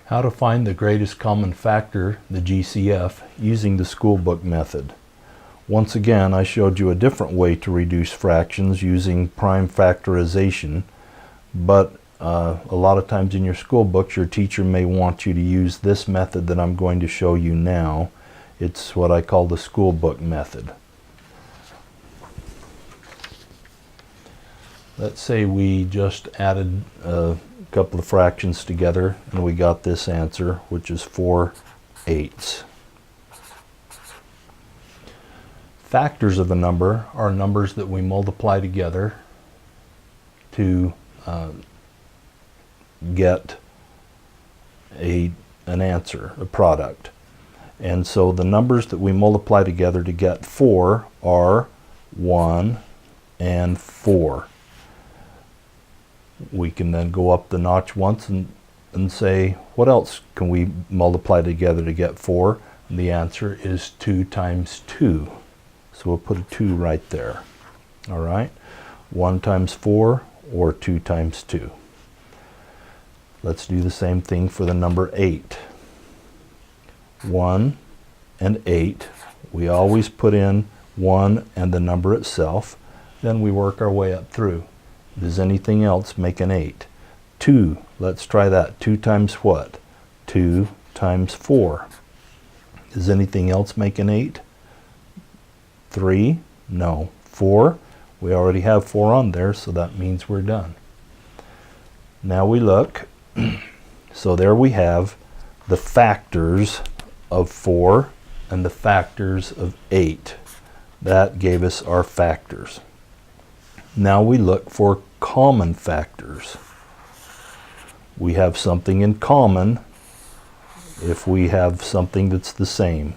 How to find the greatest common factor, the GCF, using the Schoolbook method. Once again, I showed you a different way to reduce fractions using prime factorization, but a lot of times in your school books your teacher may want you to use this method that I'm going to show you now. It's what I call the Schoolbook method. Let's say we just added a couple of fractions together and we got this answer, which is 4/8. Factors of a number are numbers that we multiply together to get an answer, a product. And so the numbers that we multiply together to get 4 are 1 and 4. We can then go up the notch once and say, what else can we multiply together to get 4? And the answer is 2 times 2. So we'll put a 2 right there. All right? 1 times 4 or 2 times 2. Let's do the same thing for the number 8. 1 and 8. We always put in 1 and the number itself. Then we work our way up through. Does anything else make an 8? 2. Let's try that. 2 times what? 2 times 4. Does anything else make an 8? 3? No. 4? We already have 4 on there, so that means we're done. Now we look. So there we have the factors of 4 and the factors of 8. That gave us our factors. Now we look for common factors. We have something in common if we have something that's the same.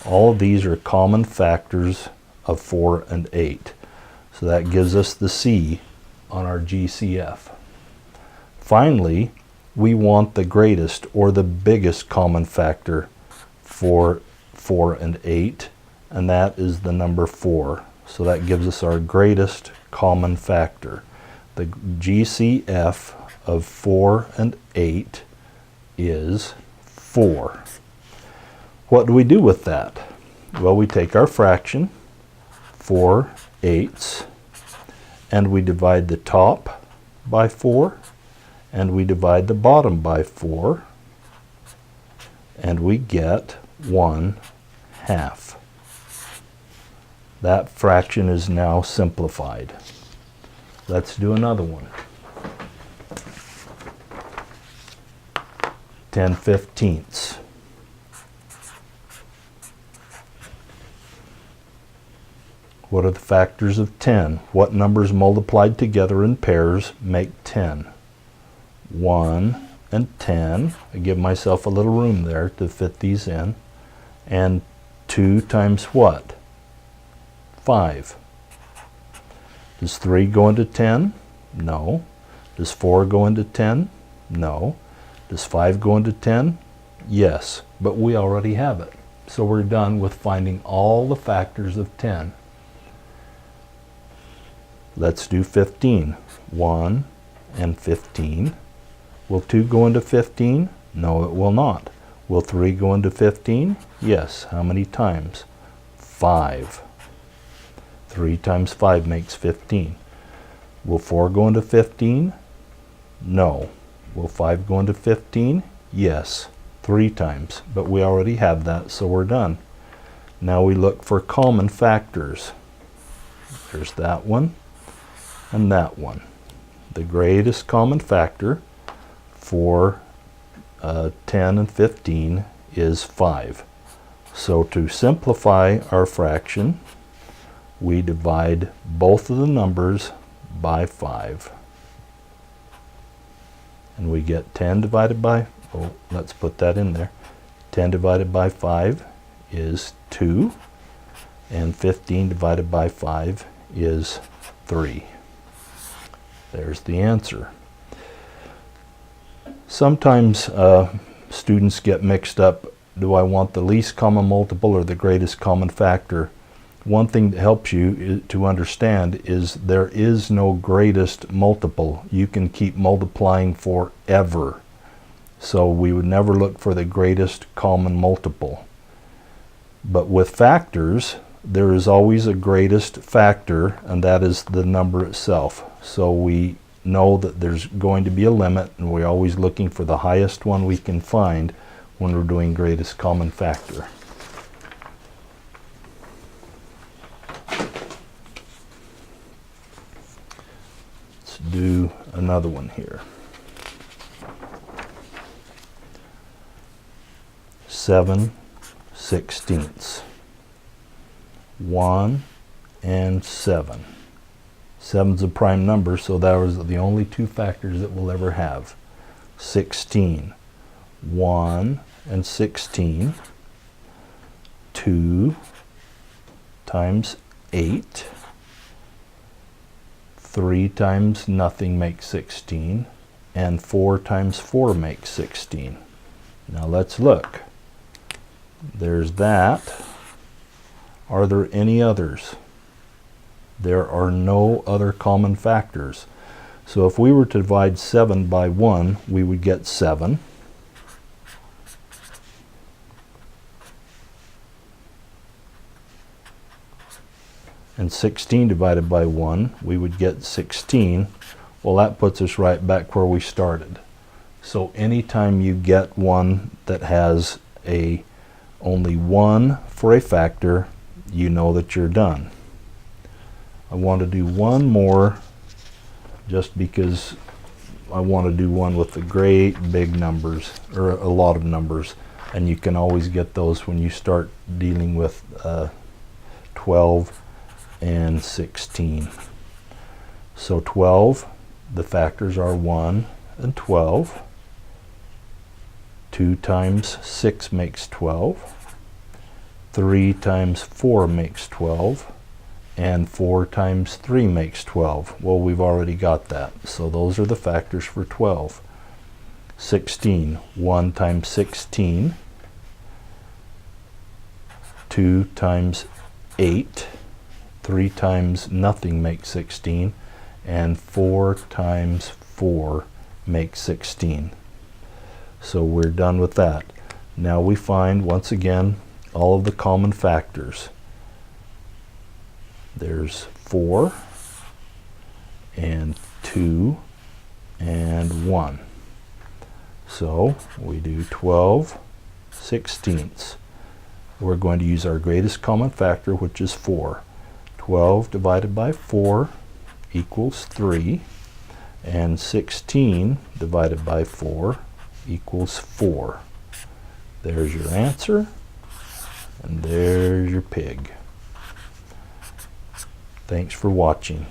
All of these are common factors of 4 and 8. So that gives us the C on our GCF. Finally, we want the greatest or the biggest common factor for 4 and 8, and that is the number 4. So that gives us our greatest common factor. The GCF of 4 and 8 is 4. What do we do with that? Well, we take our fraction, 4/8, and we divide the top by 4, and we divide the bottom by 4, and we get 1/2. That fraction is now simplified. Let's do another one. 10/15. What are the factors of 10? What numbers multiplied together in pairs make 10? 1 and 10. I give myself a little room there to fit these in. And 2 times what? 5. Does 3 go into 10? No. Does 4 go into 10? No. Does 5 go into 10? Yes, but we already have it. So we're done with finding all the factors of 10. Let's do 15. 1 and 15. Will 2 go into 15? No, it will not. Will 3 go into 15? Yes. How many times? 5. 3 times 5 makes 15. Will 4 go into 15? No. Will 5 go into 15? Yes. 3 times. But we already have that, so we're done. Now we look for common factors. There's that one and that one. The greatest common factor for 10 and 15 is 5. So to simplify our fraction, we divide both of the numbers by 5. And we get 10 divided by, let's put that in there. 10 divided by 5 is 2, and 15 divided by 5 is 3. There's the answer. Sometimes students get mixed up. Do I want the least common multiple or the greatest common factor? One thing that helps you to understand is there is no greatest multiple. You can keep multiplying forever. So we would never look for the greatest common multiple. But with factors, there is always a greatest factor, and that is the number itself. So we know that there's going to be a limit, and we're always looking for the highest one we can find when we're doing greatest common factor. Let's do another one here. 7/16. 1 and 7. 7's a prime number, so that was the only two factors that we'll ever have. 16. 1 and 16. 2 times 8. 3 times nothing makes 16. And 4 times 4 makes 16. Now let's look. There's that. Are there any others? There are no other common factors. So if we were to divide 7 by 1, we would get 7. And 16 divided by 1, we would get 16. Well, that puts us right back where we started. So anytime you get one that has only 1 for a factor, you know that you're done. I want to do one more just because I want to do one with the great big numbers, or a lot of numbers, and you can always get those when you start dealing with 12 and 16. So 12, the factors are 1 and 12. 2 times 6 makes 12. 3 times 4 makes 12. And 4 times 3 makes 12. Well, we've already got that. So those are the factors for 12. 16. 1 times 16. 2 times 8. 3 times nothing makes 16. And 4 times 4 makes 16. So we're done with that. Now we find, once again, all of the common factors. There's 4 and 2 and 1. So we do 12/16. We're going to use our greatest common factor, which is 4. 12 divided by 4 equals 3, and 16 divided by 4 equals 4. There's your answer, and there's your pig. Thanks for watching.